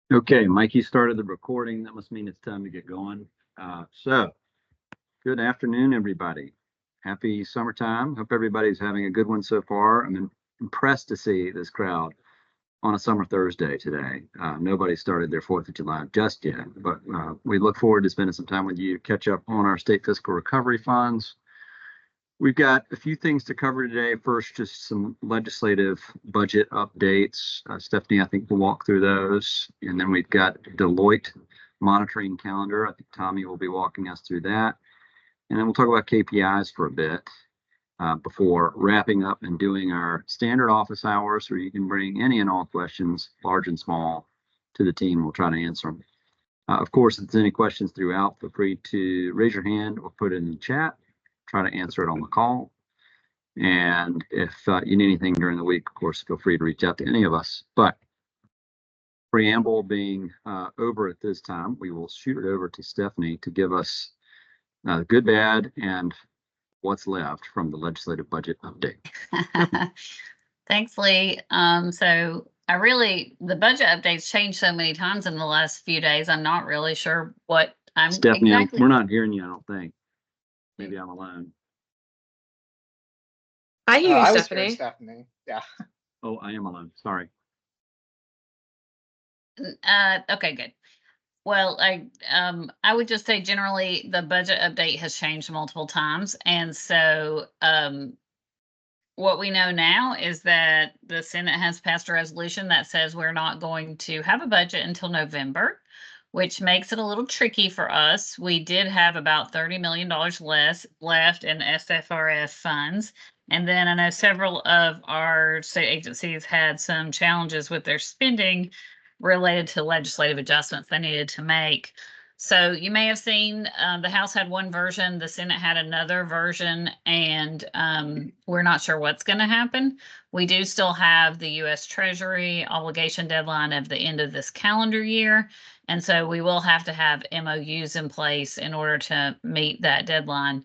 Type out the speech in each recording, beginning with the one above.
Okay, Mikey started the recording. That must mean it's time to get going. So, good afternoon, everybody. Happy summertime. Hope everybody's having a good one so far. I'm impressed to see this crowd on a summer Thursday today. Nobody started their 4th of July just yet, but we look forward to spending some time with you to catch up on our state fiscal recovery funds. We've got a few things to cover today. First, just some legislative budget updates. Stephanie, I think, will walk through those. And then we've got Deloitte monitoring calendar. I think Tommy will be walking us through that. And then we'll talk about KPIs for a bit before wrapping up and doing our standard office hours where you can bring any and all questions, large and small, to the team. We'll try to answer them. Of course, if there's any questions throughout, feel free to raise your hand or put it in the chat. Try to answer it on the call. And if you need anything during the week, of course, feel free to reach out to any of us. But preamble being over at this time, we will shoot it over to Stephanie to give us the good, bad, and what's left from the legislative budget update. Thanks, Lee. So the budget updates changed so many times in the last few days. I'm not really sure what I'm Stephanie, exactly. We're not hearing you, I don't think. Maybe I'm alone. I hear you, I Stephanie. was hearing Stephanie. Yeah. Oh, I am alone. Sorry. Okay, good. Well, I would just say generally the budget update has changed multiple times. And so what we know now is that the Senate has passed a resolution that says we're not going to have a budget until November, which makes it a little tricky for us. We did have about $30 million less left in SFRF funds. And then I know several of our state agencies had some challenges with their spending related to legislative adjustments they needed to make. So you may have seen the House had one version, the Senate had another version, and we're not sure what's going to happen. We do still have the U.S. Treasury obligation deadline of the end of this calendar year. And so we will have to have MOUs in place in order to meet that deadline.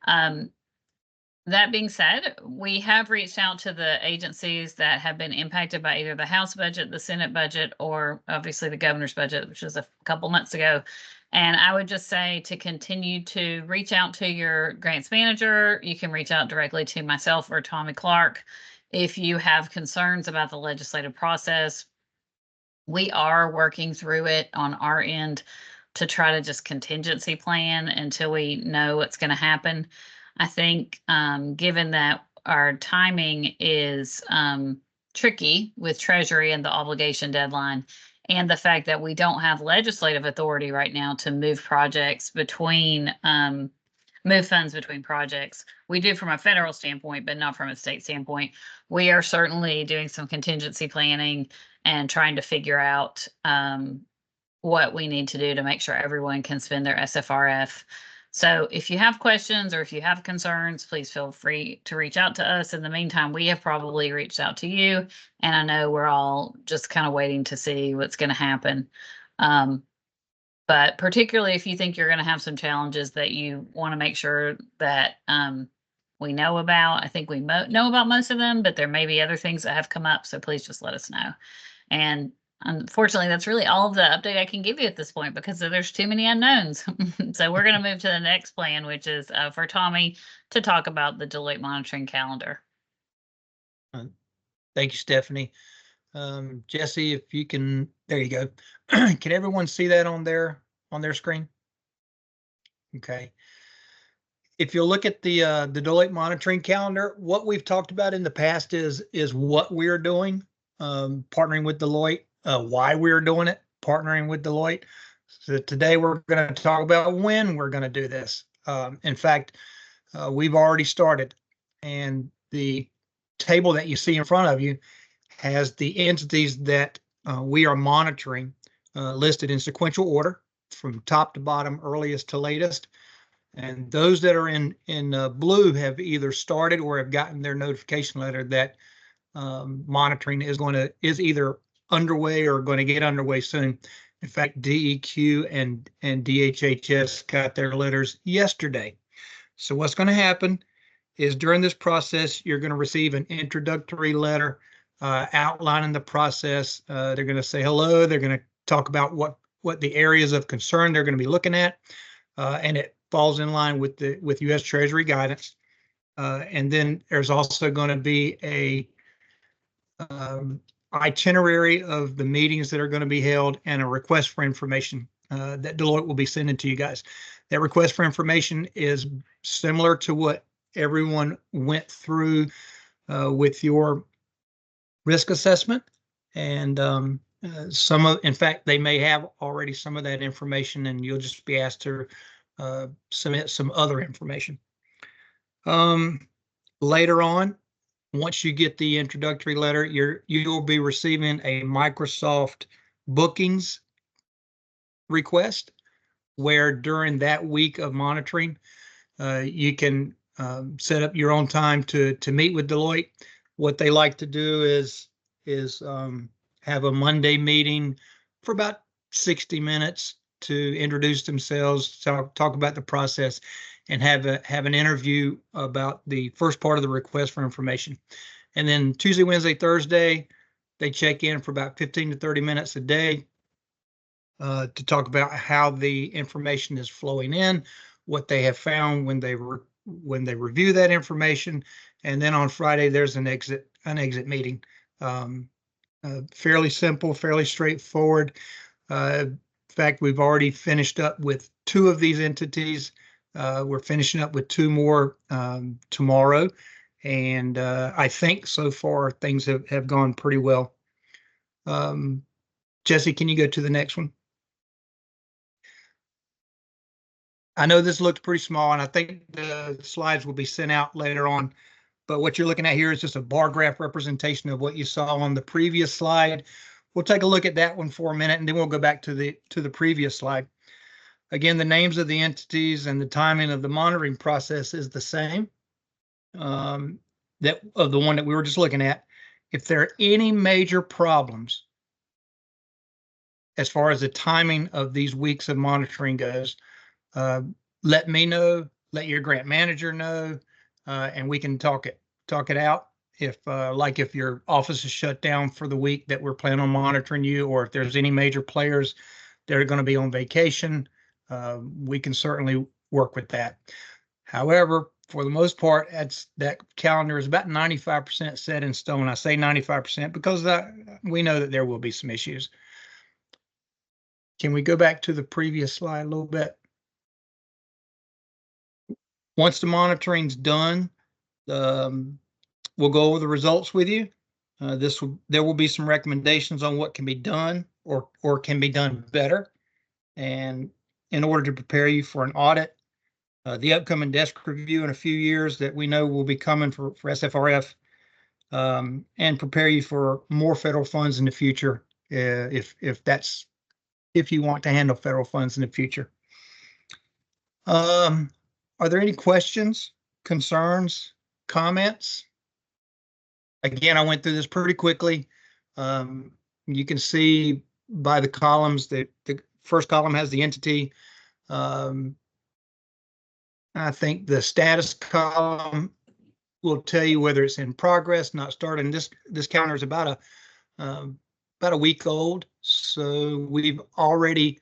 That being said, we have reached out to the agencies that have been impacted by either the House budget, the Senate budget, or obviously the governor's budget, which was a couple months ago. And I would just say to continue to reach out to your grants manager. You can reach out directly to myself or Tommy Clark if you have concerns about the legislative process. We are working through it on our end to try to just contingency plan until we know what's going to happen. I think given that our timing is tricky with Treasury and the obligation deadline, and the fact that we don't have legislative authority right now to move projects between, move funds between projects. We do from a federal standpoint, but not from a state standpoint. We are certainly doing some contingency planning and trying to figure out what we need to do to make sure everyone can spend their SFRF. So if you have questions or if you have concerns, please feel free to reach out to us. In the meantime, we have probably reached out to you, and I know we're all just kind of waiting to see what's going to happen. But particularly if you think you're going to have some challenges that you want to make sure that we know about. I think we know about most of them, but there may be other things that have come up. So please just let us know. And unfortunately, that's really all of the update I can give you at this point because there's too many unknowns. So we're going to move to the next plan, which is for Tommy to talk about the Deloitte monitoring calendar. Thank you, Stephanie. Jesse, if you can, there you go. Can everyone see that on their screen? Okay. If you look at the Deloitte monitoring calendar, what we've talked about in the past is what we're doing, partnering with Deloitte. Why we're doing it, partnering with Deloitte. So today we're going to talk about when we're going to do this. In fact, we've already started, and the table that you see in front of you has the entities that we are monitoring listed in sequential order from top to bottom, earliest to latest. And those that are in blue have either started or have gotten their notification letter that monitoring is either underway or going to get underway soon. In fact, DEQ and DHHS got their letters yesterday. So what's going to happen is during this process, you're going to receive an introductory letter outlining the process. They're going to say hello. They're going to talk about what the areas of concern they're going to be looking at, and it falls in line with U.S. Treasury guidance. And then there's also going to be a itinerary of the meetings that are going to be held and a request for information that Deloitte will be sending to you guys. That request for information is similar to what everyone went through with your risk assessment, and in fact, they may have already some of that information, and you'll just be asked to submit some other information. Later on, once you get the introductory letter, you'll be receiving a Microsoft bookings request, where during that week of monitoring, you can set up your own time to meet with Deloitte. What they like to do is have a Monday meeting for about 60 minutes to introduce themselves, talk about the process, and have an interview about the first part of the request for information. And then Tuesday, Wednesday, Thursday, they check in for about 15 to 30 minutes a day to talk about how the information is flowing in, what they have found when they review that information. And then on Friday, there's an exit meeting. Fairly simple, fairly straightforward. In fact, we've already finished up with 2 of these entities. We're finishing up with 2 more tomorrow. And I think so far things have gone pretty well. Jesse, can you go to the next one? I know this looks pretty small, and I think the slides will be sent out later on. But what you're looking at here is just a bar graph representation of what you saw on the previous slide. We'll take a look at that one for a minute, and then we'll go back to the previous slide. Again, the names of the entities and the timing of the monitoring process is the same that of the one that we were just looking at. If there are any major problems as far as the timing of these weeks of monitoring goes, let me know, let your grant manager know, and we can talk it out. If if your office is shut down for the week that we're planning on monitoring you, or if there's any major players that are going to be on vacation, we can certainly work with that. However, for the most part, that calendar is about 95% set in stone. I say 95% because we know that there will be some issues. Can we go back to the previous slide a little bit? Once the monitoring's done, we'll go over the results with you. There will be some recommendations on what can be done or can be done better, and in order to prepare you for an audit, the upcoming desk review in a few years that we know will be coming for SFRF, and prepare you for more federal funds in the future if you want to handle federal funds in the future. Are there any questions, concerns, comments? Again, I went through this pretty quickly. You can see by the columns that the first column has the entity. I think the status column will tell you whether it's in progress, not started. This calendar is about a week old, so we've already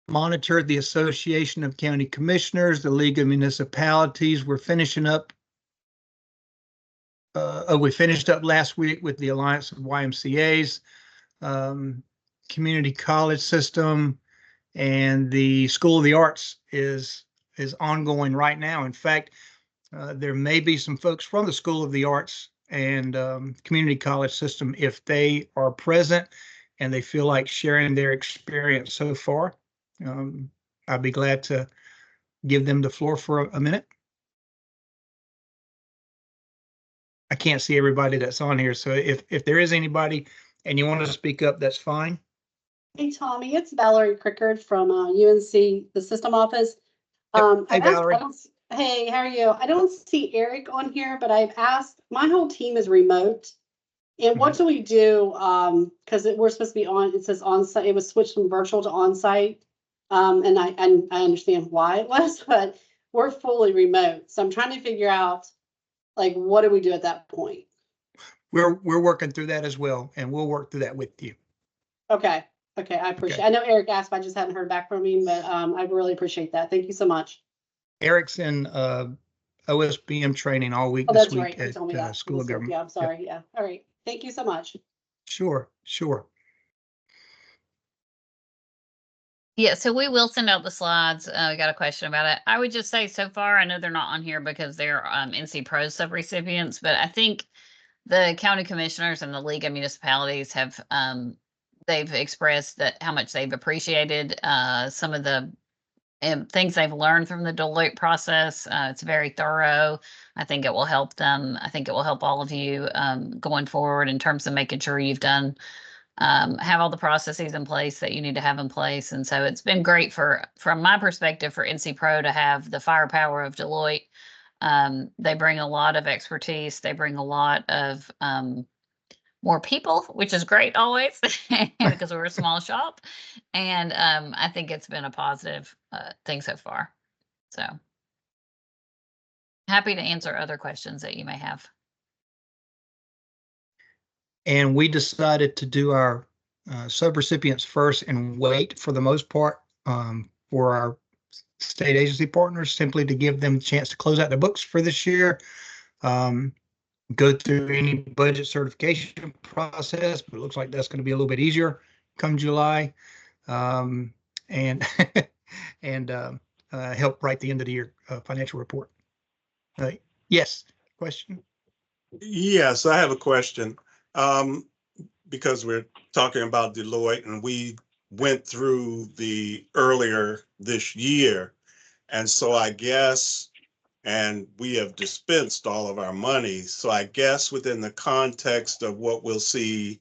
monitored the Association of County Commissioners, the League of Municipalities. We're finishing up. We finished up last week with the Alliance of YMCAs, Community College System, and the School of the Arts is ongoing right now. In fact, there may be some folks from the School of the Arts and Community College System, if they are present and they feel like sharing their experience so far. I'd be glad to give them the floor for a minute. I can't see everybody that's on here, so if there is anybody and you want to speak up, that's fine. Hey, Tommy, it's Valerie Crickard from UNC, the system office. Hey, Valerie. Hey, how are you? I don't see Eric on here, but I've asked, my whole team is remote. And what do we do? Because we're supposed to be on, it says on-site, it was switched from virtual to on-site. And I understand why it was, but we're fully remote. So I'm trying to figure out, like, what do we do at that point? We're working through that as well, and we'll work through that with you. Okay. Okay, I appreciate, I know Eric asked, but I just hadn't heard back from him, but I really appreciate that. Thank you so much. Eric's in OSBM training all week Oh, this that's week right. You at told me that. School of Government. Yeah, I'm sorry. Yeah. All right. Thank you so much. Sure, sure. Yeah, so we will send out the slides. We got a question about it. I would just say so far, I know they're not on here because they're NCPRO subrecipients, but I think the county commissioners and the League of Municipalities have they've expressed that how much they've appreciated some of the things they've learned from the Deloitte process. It's very thorough. I think it will help them. I think it will help all of you going forward in terms of making sure you've done have all the processes in place that you need to have in place. And so it's been great from my perspective, for NCPRO to have the firepower of Deloitte. They bring a lot of expertise. They bring a lot of more people, which is great always because we're a small shop. And I think it's been a positive thing so far. So happy to answer other questions that you may have. And we decided to do our subrecipients first and wait for the most part for our state agency partners, simply to give them a chance to close out the books for this year, go through any budget certification process, but it looks like that's going to be a little bit easier come July, and and help write the end of the year financial report. Yes, question? Yes, I have a question. Because we're talking about Deloitte, and we went through the earlier this year. And so I guess, and we have dispensed all of our money. So I guess within the context of what we'll see,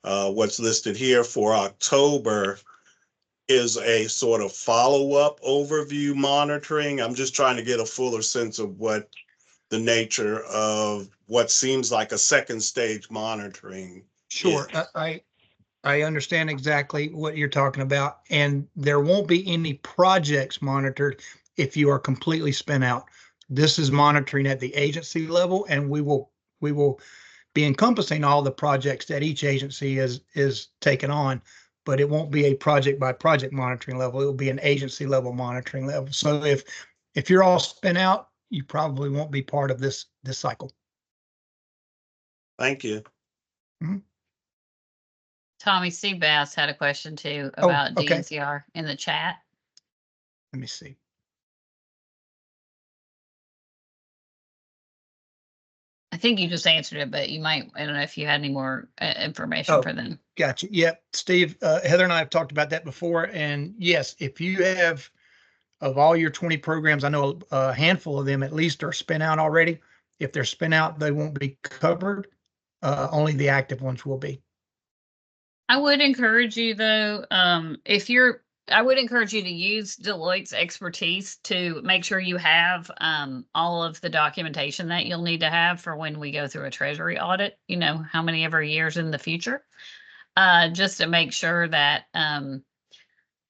what's listed here for October is a sort of follow-up overview monitoring. I'm just trying to get a fuller sense of what the nature of what seems like a second stage monitoring. Sure. I understand exactly what you're talking about, and there won't be any projects monitored if you are completely spent out. This is monitoring at the agency level, and we will be encompassing all the projects that each agency is taking on, but it won't be a project by project monitoring level. It will be an agency level monitoring level. So if you're all spent out, you probably won't be part of this cycle. Thank you. Mm-hmm. Tommy, Steve Bass had a question too about okay. DNCR in the chat. Let me see. I think you just answered it, but you might, I don't know if you had any more information for them. Gotcha. Yep. Steve, Heather and I have talked about that before. And yes, if you have, of all your 20 programs, I know a handful of them at least are spent out already. If they're spent out, they won't be covered. Only the active ones will be. I would encourage you though, I would encourage you to use Deloitte's expertise to make sure you have all of the documentation that you'll need to have for when we go through a treasury audit, you know, how many ever years in the future, just to make sure that,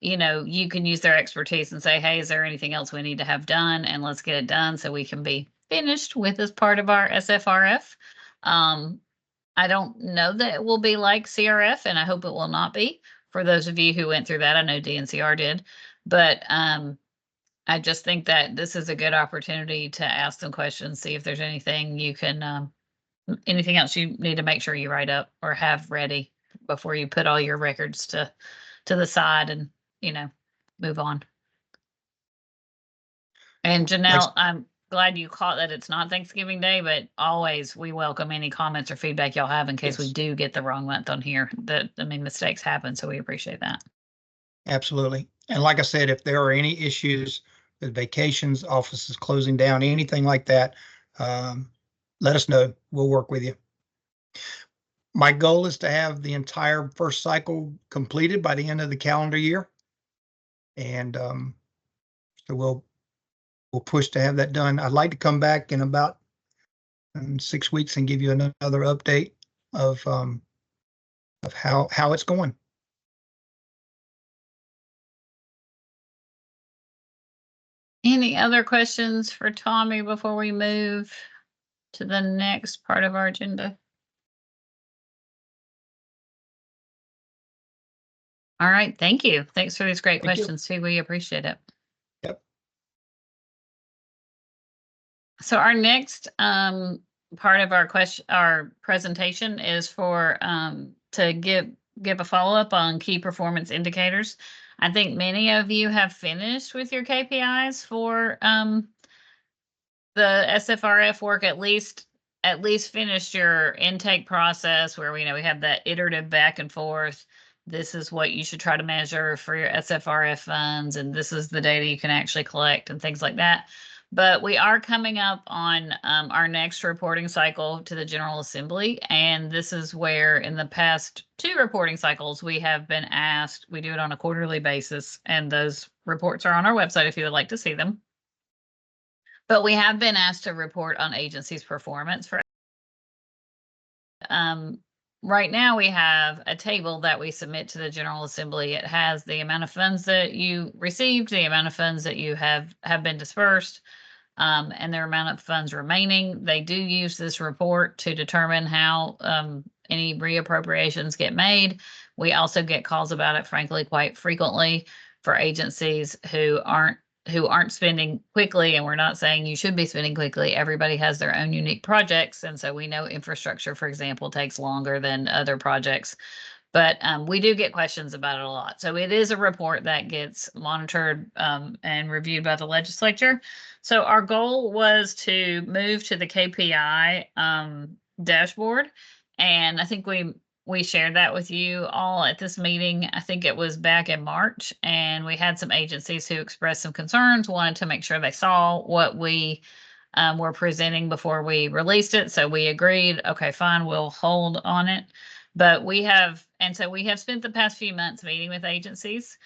you know, you can use their expertise and say, hey, is there anything else we need to have done? And let's get it done so we can be finished with as part of our SFRF. I don't know that it will be like CRF, and I hope it will not be. For those of you who went through that, I know DNCR did, but I just think that this is a good opportunity to ask them questions, see if there's anything you can, anything else you need to make sure you write up or have ready before you put all your records to the side and, you know, move on. And Janelle, I'm glad you caught that it's not Thanksgiving Day, but always we welcome any comments or feedback y'all have in case we do get the wrong month on here. Mistakes happen, so we appreciate that. Absolutely. And like I said, if there are any issues with vacations, offices closing down, anything like that, let us know. We'll work with you. My goal is to have the entire first cycle completed by the end of the calendar year. And so we'll push to have that done. I'd like to come back in about 6 weeks and give you another update of how it's going. Any other questions for Tommy before we move to the next part of our agenda? All right, thank you. Thanks for these great Thank you. questions too. We appreciate it. Yep. So our next part of our presentation is for to give a follow-up on key performance indicators. I think many of you have finished with your KPIs for the SFRF work, at least finished your intake process where we have that iterative back and forth. This is what you should try to measure for your SFRF funds, and this is the data you can actually collect and things like that. But we are coming up on our next reporting cycle to the General Assembly, and this is where in the past 2 reporting cycles we have been asked, we do it on a quarterly basis, and those reports are on our website if you would like to see them. But we have been asked to report on agencies' performance for right now we have a table that we submit to the General Assembly. It has the amount of funds that you received, the amount of funds that you have been dispersed, and their amount of funds remaining. They do use this report to determine how any reappropriations get made. We also get calls about it, frankly, quite frequently for agencies who aren't spending quickly, and we're not saying you should be spending quickly. Everybody has their own unique projects, and so we know infrastructure, for example, takes longer than other projects. But we do get questions about it a lot. So it is a report that gets monitored and reviewed by the legislature. So our goal was to move to the KPI dashboard, and I think we shared that with you all at this meeting. I think it was back in March, and we had some agencies who expressed some concerns, wanted to make sure they saw what we were presenting before we released it. So we agreed, okay, fine, we'll hold on it. But we have spent the past few months meeting with agencies.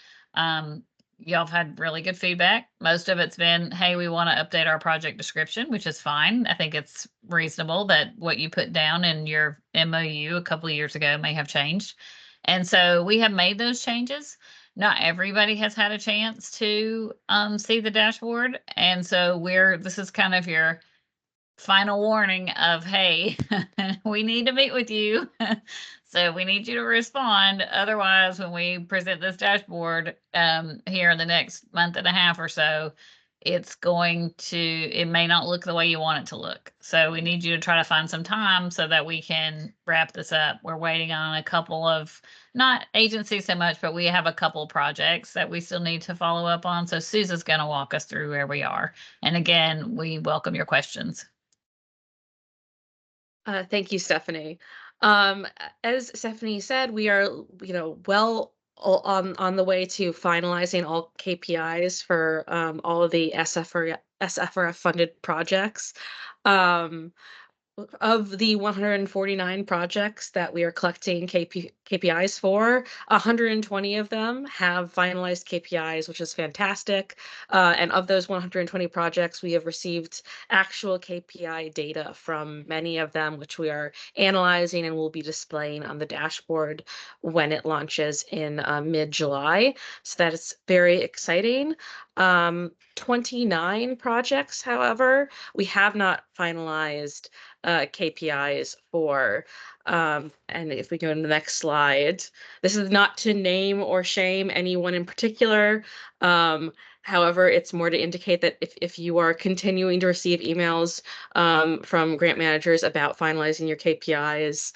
Y'all have had really good feedback. Most of it's been, hey, we want to update our project description, which is fine. I think it's reasonable that what you put down in your MOU a couple of years ago may have changed. And so we have made those changes. Not everybody has had a chance to see the dashboard. And so this is kind of your final warning of, hey, we need to meet with you. So we need you to respond. Otherwise, when we present this dashboard here in the next month and a half or so, it may not look the way you want it to look. So we need you to try to find some time so that we can wrap this up. We're waiting on a couple of, not agencies so much, but we have a couple projects that we still need to follow up on. So Susan's going to walk us through where we are. And again, we welcome your questions. Thank you, Stephanie. As Stephanie said, we are, well on the way to finalizing all KPIs for all of the SFRF funded projects. Of the 149 projects that we are collecting KPIs for, 120 of them have finalized KPIs, which is fantastic. And of those 120 projects, we have received actual KPI data from many of them, which we are analyzing and will be displaying on the dashboard when it launches in mid-July. So that is very exciting. 29 projects, however, we have not finalized KPIs for. And if we go to the next slide, this is not to name or shame anyone in particular. However, it's more to indicate that if you are continuing to receive emails from grant managers about finalizing your KPIs,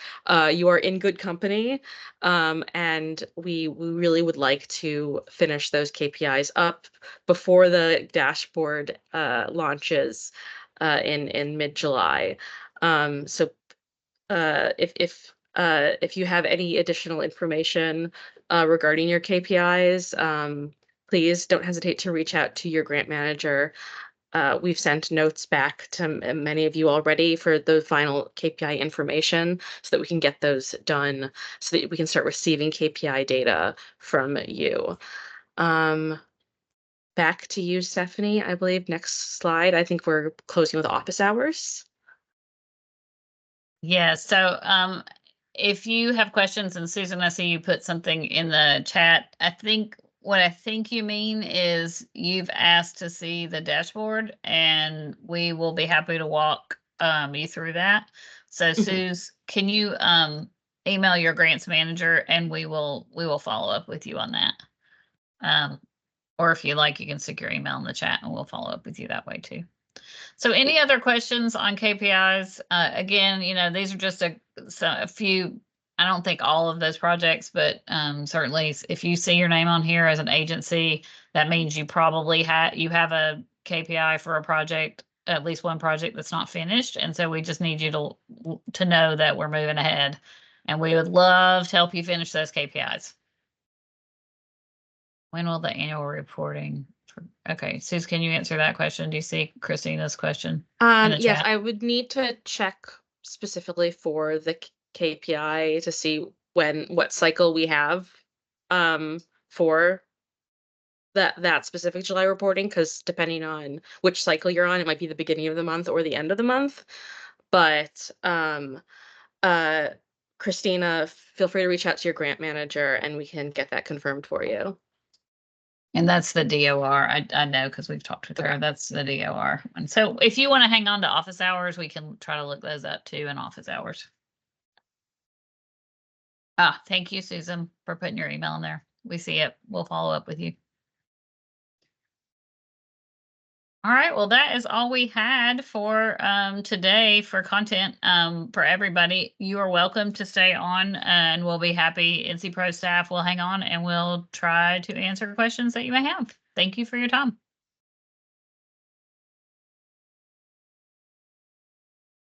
you are in good company. And we really would like to finish those KPIs up before the dashboard launches in mid-July. So if you have any additional information regarding your KPIs, please don't hesitate to reach out to your grant manager. We've sent notes back to many of you already for the final KPI information so that we can get those done so that we can start receiving KPI data from you. Back to you, Stephanie, I believe. Next slide. I think we're closing with office hours. Yeah, so if you have questions, and Susan, I see you put something in the chat. What I think you mean is you've asked to see the dashboard, and we will be happy to walk you through that. So Suze, can you email your grants manager and we will follow up with you on that. Or if you like, you can stick your email in the chat and we'll follow up with you that way too. So any other questions on KPIs? Again, these are just a few, I don't think all of those projects, but certainly if you see your name on here as an agency, that means you probably have a KPI for a project, at least one project that's not finished. And so we just need you to know that we're moving ahead. And we would love to help you finish those KPIs. When will the annual reporting? Okay, Suze, can you answer that question? Do you see Christina's question? Yes, chat? I would need to check specifically for the KPI to see what cycle we have for that specific July reporting, because depending on which cycle you're on, it might be the beginning of the month or the end of the month. But Christina, feel free to reach out to your grant manager and we can get that confirmed for you. And that's the DOR. I know because we've talked with her. That's the DOR. And so if you want to hang on to office hours, we can try to look those up too in office hours. Thank you, Susan, for putting your email in there. We see it. We'll follow up with you. All right, well, that is all we had for today for content for everybody. You are welcome to stay on and we'll be happy. NCPRO staff will hang on and we'll try to answer questions that you may have. Thank you for your time.